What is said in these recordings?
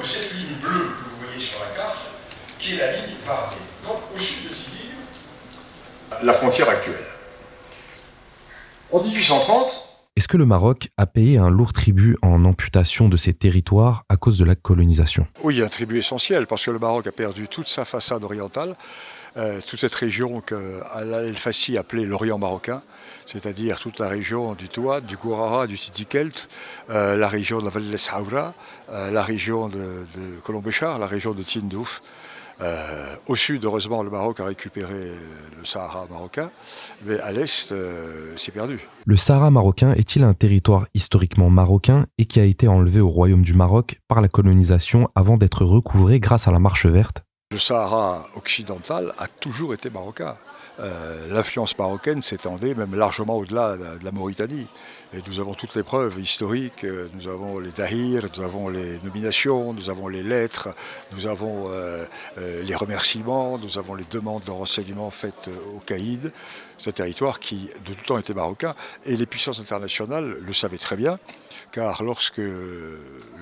de cette ligne bleue que vous voyez sur la carte, qui est la ligne Varney. Donc au sud de cette ligne, la frontière actuelle. En 1830, est-ce que le Maroc a payé un lourd tribut en amputation de ses territoires à cause de la colonisation? Oui, il y a un tribut essentiel parce que le Maroc a perdu toute sa façade orientale, toute cette région qu'Al Fassi appelait l'Orient marocain, c'est-à-dire toute la région du Touad, du Gourara, du Sidi Kelt, la région de la vallée de l'Essaoura, la région de Colombéchar, la région de Tindouf. Au sud, heureusement, le Maroc a récupéré le Sahara marocain, mais à l'est, c'est perdu. Le Sahara marocain est-il un territoire historiquement marocain et qui a été enlevé au Royaume du Maroc par la colonisation avant d'être recouvré grâce à la Marche verte? Le Sahara occidental a toujours été marocain. L'influence marocaine s'étendait même largement au-delà de la Mauritanie. Et nous avons toutes les preuves historiques, nous avons les dahirs, nous avons les nominations, nous avons les lettres, nous avons les remerciements, nous avons les demandes de renseignements faites aux caïds. C'est un territoire qui de tout temps était marocain et les puissances internationales le savaient très bien, car lorsque le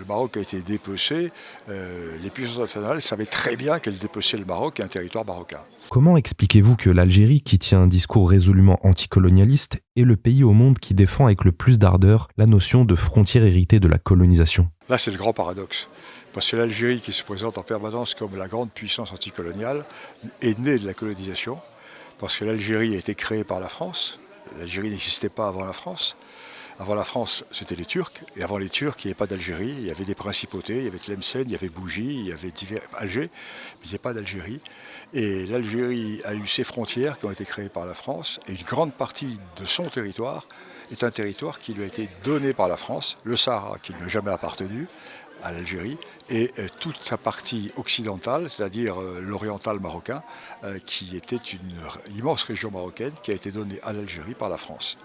Maroc a été dépecé, les puissances internationales savaient très bien qu'elles dépeçaient le Maroc et un territoire marocain. Comment expliquez-vous que l'Algérie, qui tient un discours résolument anticolonialiste, est le pays au monde qui défend avec le plus d'ardeur la notion de frontière héritée de la colonisation? Là, c'est le grand paradoxe. Parce que l'Algérie, qui se présente en permanence comme la grande puissance anticoloniale, est née de la colonisation. Parce que l'Algérie a été créée par la France. L'Algérie n'existait pas avant la France. Avant la France, c'était les Turcs. Et avant les Turcs, il n'y avait pas d'Algérie. Il y avait des principautés, il y avait Tlemcen, il y avait Bougie, il y avait Alger. Mais il n'y avait pas d'Algérie. Et l'Algérie a eu ses frontières qui ont été créées par la France. Et une grande partie de son territoire est un territoire qui lui a été donné par la France. Le Sahara, qui ne lui a jamais appartenu à l'Algérie, et toute sa partie occidentale, c'est-à-dire l'oriental marocain, qui était une immense région marocaine qui a été donnée à l'Algérie par la France.